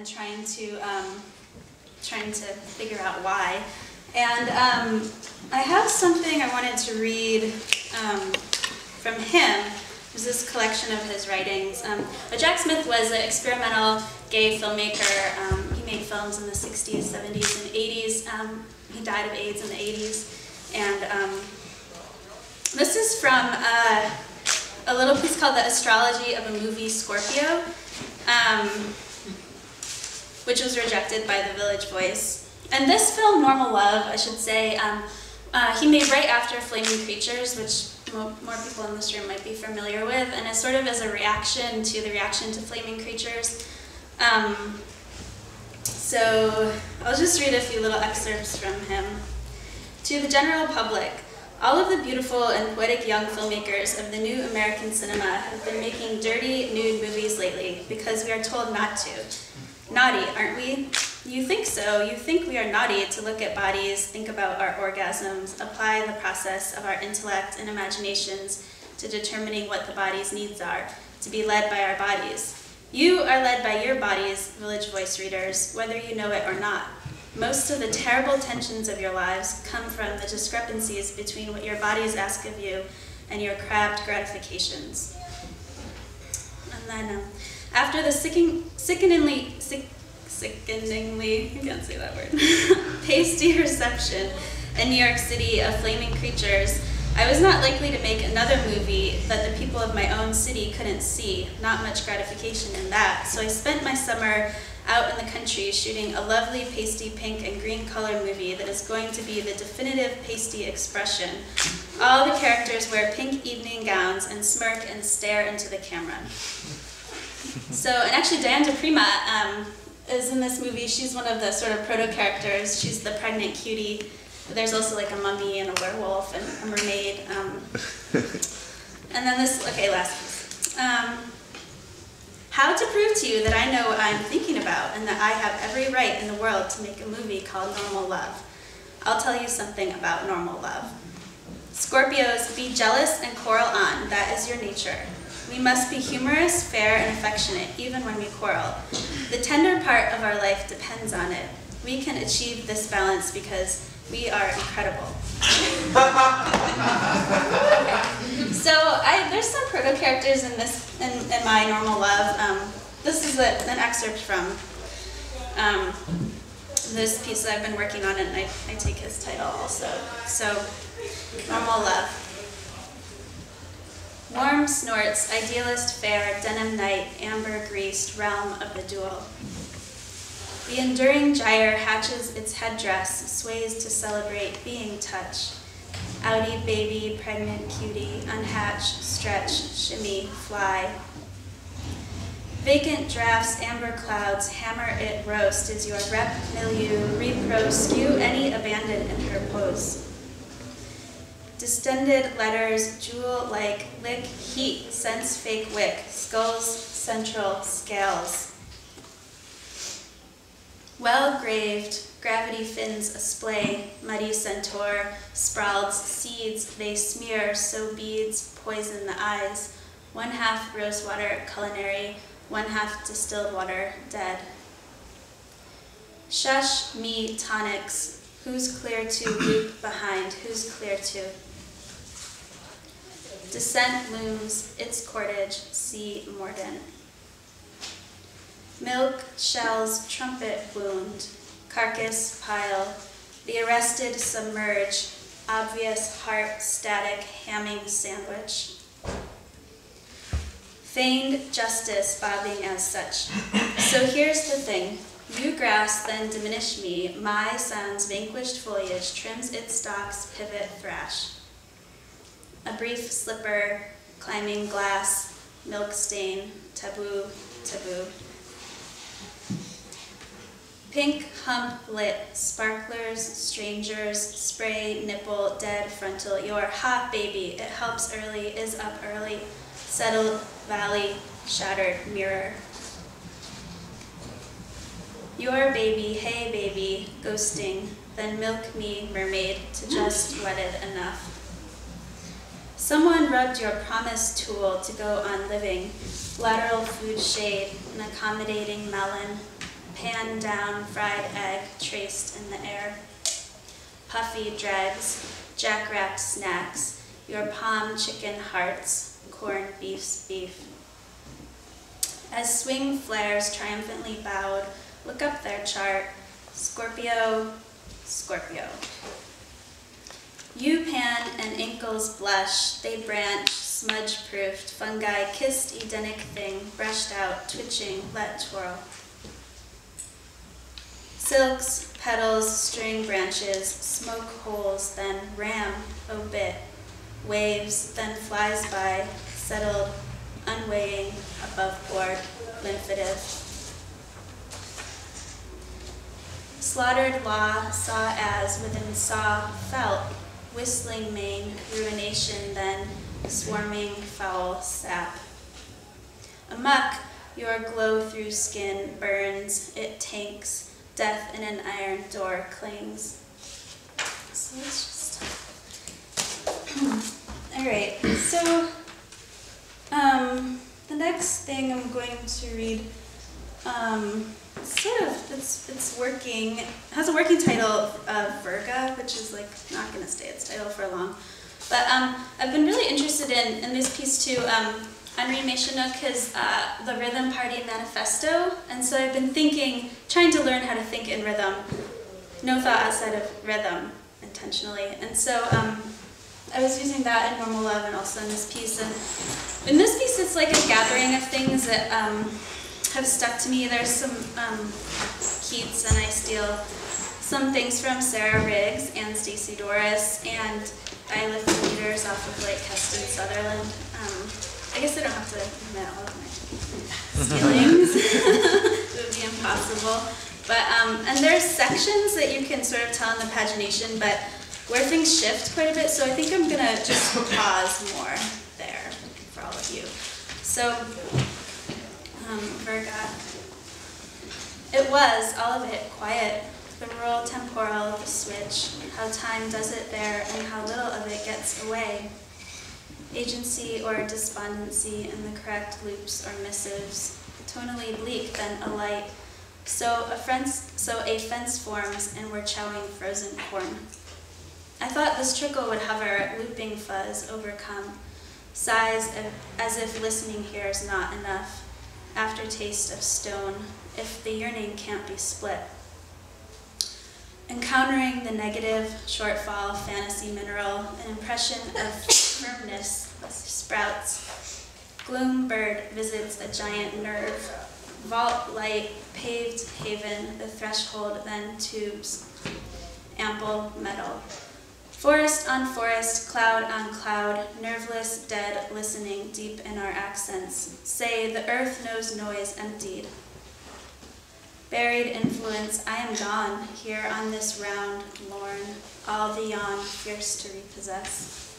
and trying to figure out why. And I have something I wanted to read from him. There's this collection of his writings. Jack Smith was an experimental gay filmmaker. He made films in the 60s, 70s, and 80s. He died of AIDS in the 80s. And this is from a little piece called The Astrology of a Movie Scorpio, which was rejected by the Village Voice. And this film, Normal Love, I should say, he made right after Flaming Creatures, which more people in this room might be familiar with, and it's sort of as a reaction to the reaction to Flaming Creatures. So I'll just read a few little excerpts from him. To the general public, all of the beautiful and poetic young filmmakers of the new American cinema have been making dirty, nude movies lately because we are told not to. Naughty, aren't we? You think so. You think we are naughty to look at bodies, think about our orgasms, apply the process of our intellect and imaginations to determining what the body's needs are, to be led by our bodies. You are led by your bodies, Village Voice readers, whether you know it or not. Most of the terrible tensions of your lives come from the discrepancies between what your bodies ask of you and your crabbed gratifications. And then, after the sickeningly, you can't say that word, pasty reception in New York City of Flaming Creatures, I was not likely to make another movie that the people of my own city couldn't see. Not much gratification in that. So I spent my summer out in the country shooting a lovely pasty pink and green color movie that is going to be the definitive pasty expression. All the characters wear pink evening gowns and smirk and stare into the camera. So, and actually Diane DePrima is in this movie. She's one of the sort of proto-characters. She's the pregnant cutie. There's also like a mummy and a werewolf and a mermaid. And then this, okay, last piece. How to prove to you that I know what I'm thinking about and that I have every right in the world to make a movie called Normal Love. I'll tell you something about normal love. Scorpios, be jealous and quarrel on. That is your nature. We must be humorous, fair, and affectionate, even when we quarrel. The tender part of our life depends on it. We can achieve this balance because we are incredible. So there's some proto-characters in this, in my Normal Love. This is an excerpt from this piece that I've been working on, and I take his title also. So, Normal Love. Warm snorts, idealist fair, denim night, amber greased, realm of the dual. The enduring gyre hatches its headdress, sways to celebrate being touch. Outie baby, pregnant cutie, unhatch, stretch, shimmy, fly. Vacant drafts, amber clouds, hammer it roast is your rep, milieu, repro, skew any abandoned in her pose. Distended letters, jewel-like, lick, heat, sense fake wick, skulls, central, scales. Well-graved, gravity fins a splay, muddy centaur, sprawled seeds they smear, so beads poison the eyes. 1/2 rosewater culinary, 1/2 distilled water dead. Shush me tonics, who's clear to loop behind, who's clear to? Descent looms, its cordage, see mordant. Milk shells, trumpet wound, carcass pile, the arrested submerge, obvious heart static hamming sandwich. Feigned justice bobbing as such. So here's the thing. You grasp, then diminish me. My son's vanquished foliage trims its stalks, pivot, thrash. A brief slipper, climbing glass, milk stain, taboo, taboo. Pink hump lit, sparklers, strangers, spray, nipple, dead frontal. Your hot baby, it helps early, is up early. Settled valley, shattered mirror. Your baby, hey baby, ghosting, then milk me, mermaid, to just wedded enough. Someone rubbed your promise tool to go on living, lateral food shade, an accommodating melon, pan down fried egg traced in the air. Puffy dregs, jack-wrapped snacks, your palm chicken hearts, corned beef's beef. As swing flares triumphantly bowed, look up their chart, Scorpio, Scorpio. You pan and ankles blush, they branch, smudge-proofed, fungi kissed Edenic thing, brushed out, twitching, let twirl. Silks, petals, string branches, smoke holes, then ram, obit, waves, then flies by, settled, unweighing, above board, lymphative. Slaughtered law, saw as, within saw, felt, whistling mane, ruination then, swarming foul sap. Amok, your glow through skin burns, it tanks, death in an iron door clings. So let's just... All right, so the next thing I'm going to read, it's working, it has a working title of Virga, which is like not going to stay its title for long. But I've been really interested in this piece too. Henri Mechanouk is the Rhythm Party Manifesto, and so I've been trying to learn how to think in rhythm, no thought outside of rhythm intentionally. And so I was using that in Normal Love and also in this piece. And in this piece, it's like a gathering of things that have stuck to me. There's some Keats, and I steal some things from Sarah Riggs and Stacey Doris, and I lift the meters off of like Heston Sutherland. I guess I don't have to admit all of my stealings. It would be impossible. But and there's sections that you can sort of tell in the pagination, but where things shift quite a bit, so I think I'm gonna just pause more there for all of you. So, Virga. It was, all of it, quiet. The rural temporal, the switch, how time does it there and how little of it gets away. Agency or despondency in the correct loops or missives, tonally bleak then a light. So a fence forms and we're chowing frozen corn. I thought this trickle would hover, looping fuzz, overcome. Sighs as if listening here is not enough. Aftertaste of stone, if the yearning can't be split. Encountering the negative, shortfall, fantasy mineral, an impression of firmness sprouts. Gloom bird visits a giant nerve. Vault light, paved haven, the threshold then tubes. Ample metal. Forest on forest, cloud on cloud, nerveless, dead, listening deep in our accents. Say, the earth knows noise emptied. Buried influence, I am gone, here on this round, lorn, all the yawn, fierce to repossess.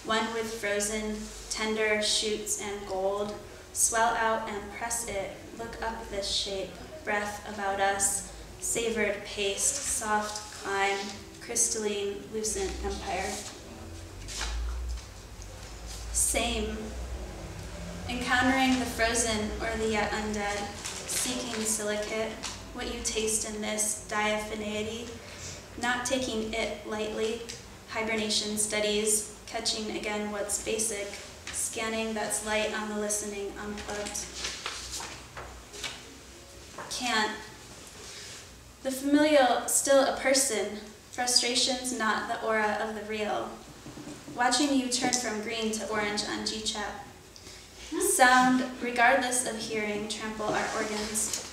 One with frozen, tender shoots and gold, swell out and press it, look up this shape, breath about us, savored paste, soft climb, crystalline, lucent empire. Same, encountering the frozen or the yet undead, seeking silicate, what you taste in this diaphaneity, not taking it lightly, hibernation studies, catching again what's basic, scanning that's light on the listening unplugged. Can't. The familial, still a person, frustrations not the aura of the real. Watching you turn from green to orange on G-Chat. Sound, regardless of hearing, trample our organs.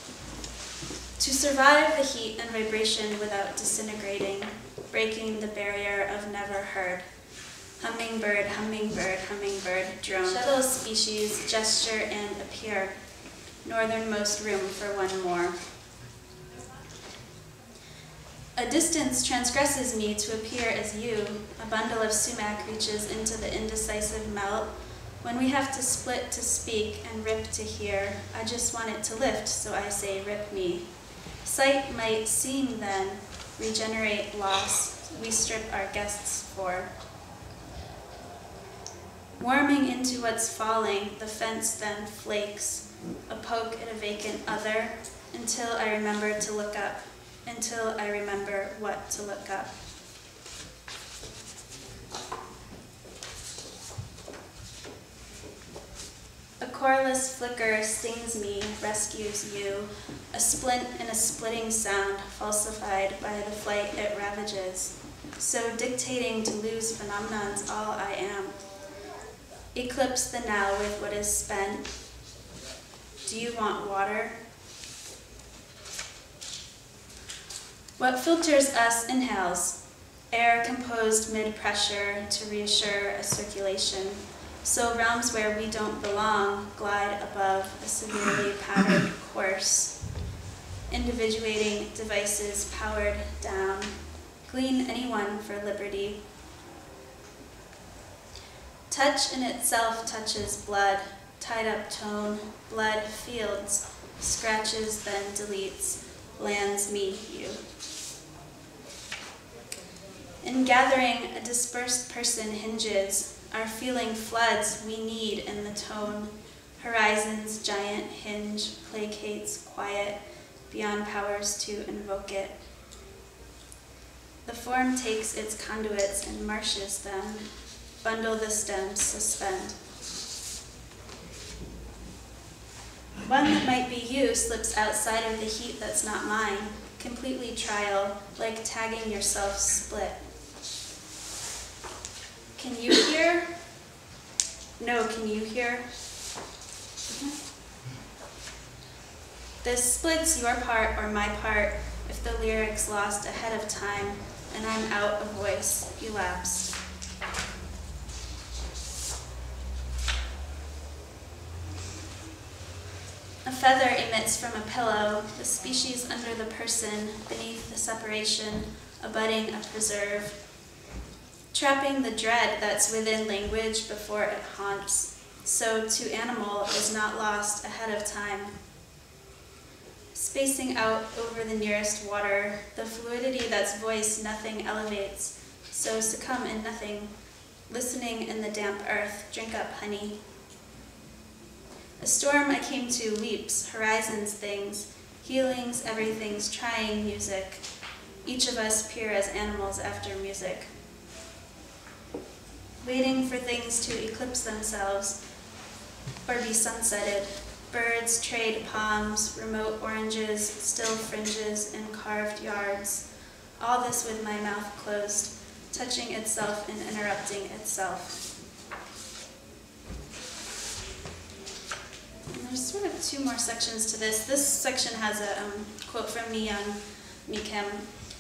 To survive the heat and vibration without disintegrating, breaking the barrier of never heard. Hummingbird, hummingbird, hummingbird, drone. Shuttle species, gesture and appear. Northernmost room for one more. A distance transgresses me to appear as you. A bundle of sumac reaches into the indecisive melt. When we have to split to speak and rip to hear, I just want it to lift, so I say rip me. Sight might seem then, regenerate loss, we strip our guests for. Warming into what's falling, the fence then flakes, a poke at a vacant other, until I remember to look up, until I remember what to look up. A coreless flicker stings me, rescues you, a splint in a splitting sound falsified by the flight it ravages, so dictating to lose phenomenon's all I am. Eclipse the now with what is spent. Do you want water? What filters us inhales, air composed mid-pressure to reassure a circulation. So realms where we don't belong glide above a severely patterned course. Individuating devices powered down. Glean anyone for liberty. Touch in itself touches blood, tied up tone, blood fields, scratches then deletes, lands me you. In gathering, a dispersed person hinges, our feeling floods we need in the tone. Horizon's giant hinge placates quiet, beyond powers to invoke it. The form takes its conduits and marshes them. Bundle the stems, suspend. One that might be you slips outside of the heat that's not mine, completely trial, like tagging yourself split. Can you hear? No, can you hear? This splits your part or my part if the lyrics lost ahead of time and I'm out of voice, elapsed. A feather emits from a pillow, the species under the person, beneath the separation, abutting a preserve. Trapping the dread that's within language before it haunts, so to animal is not lost ahead of time. Spacing out over the nearest water, the fluidity that's voice nothing elevates, so succumb in nothing, listening in the damp earth, drink up honey. A storm I came to leaps, horizons things, healings, everything's trying music. Each of us peer as animals after music. Waiting for things to eclipse themselves or be sunsetted. Birds trade palms, remote oranges, still fringes in carved yards. All this with my mouth closed, touching itself and interrupting itself. And there's sort of two more sections to this. This section has a quote from Mi Kim.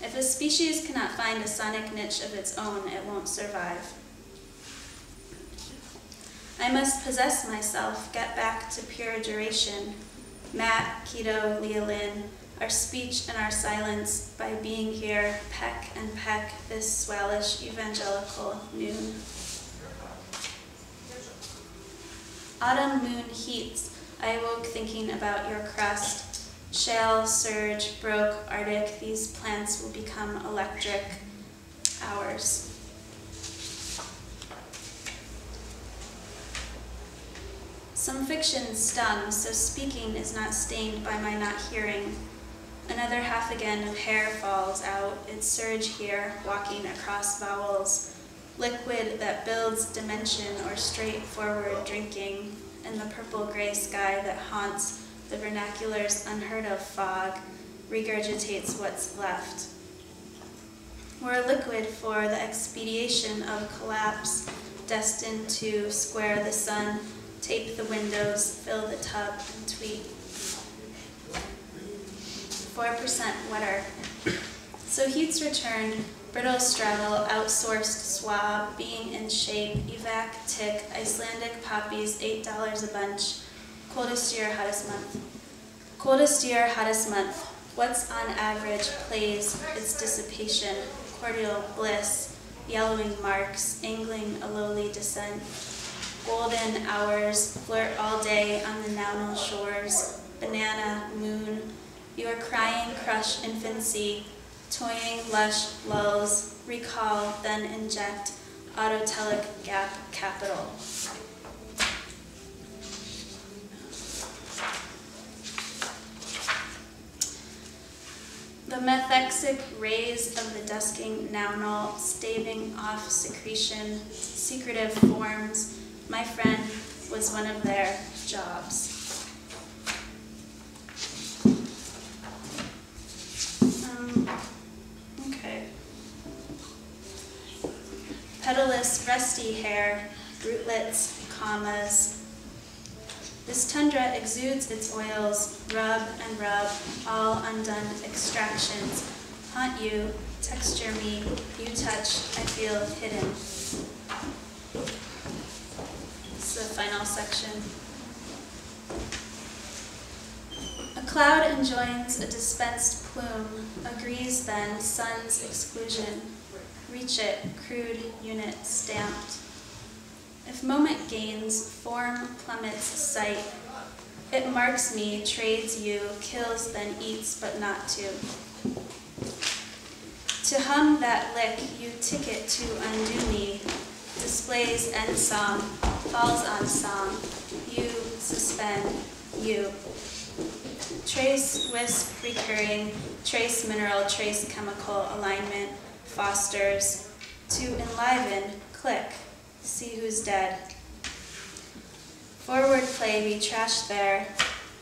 If a species cannot find a sonic niche of its own, it won't survive. I must possess myself, get back to pure duration. Matt, Keto, Leah Lynn, our speech and our silence, by being here, peck and peck this swellish evangelical noon. Autumn moon heats, I awoke thinking about your crust. Shale, surge, broke, arctic, these plants will become electric. Ours. Some fiction stung, so speaking is not stained by my not hearing. Another half again of hair falls out, its surge here, walking across vowels. Liquid that builds dimension or straightforward drinking, in the purple-gray sky that haunts the vernacular's unheard-of fog, regurgitates what's left. We're liquid for the expediation of collapse, destined to square the sun, tape the windows, fill the tub, and tweet. 4% wetter. So heat's returned, brittle straddle, outsourced swab, being in shape, evac, tick, Icelandic poppies, $8 a bunch. Coldest year, hottest month. Coldest year, hottest month. What's on average plays its dissipation, cordial bliss, yellowing marks, angling a lowly descent. Golden hours, flirt all day on the Naunal shores, banana, moon, your crying crush infancy, toying lush lulls, recall, then inject, autotelic gap capital. The methexic rays of the dusking nounal, staving off secretion, secretive forms, my friend was one of their jobs. Okay. Petalous, rusty hair, rootlets, commas. This tundra exudes its oils, rub and rub, all undone extractions. Haunt you, texture me, you touch, I feel hidden. This is the final section. A cloud enjoins a dispensed plume, agrees then sun's exclusion. Reach it, crude unit stamped. If moment gains, form plummets sight. It marks me, trades you, kills then eats but not to. To hum that lick, you ticket to undo me. Displays end song, falls on song. You suspend, you. Trace, wisp, recurring, trace mineral, trace chemical alignment, fosters. To enliven, click. See who's dead. Forward play we trash there.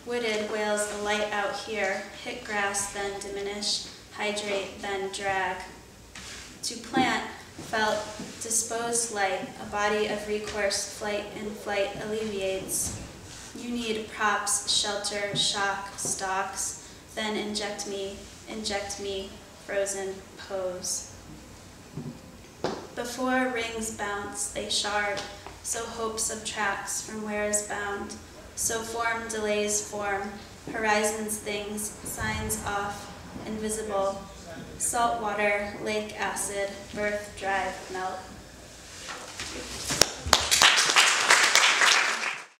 Wooded wails a light out here. Hit grass, then diminish. Hydrate, then drag. To plant, felt, disposed light. A body of recourse, flight and flight alleviates. You need props, shelter, shock, stalks. Then inject me, frozen pose. Before rings bounce, they shard, so hope subtracts from where is bound, so form delays form, horizons things, signs off, invisible, salt water, lake acid, birth, drive, melt.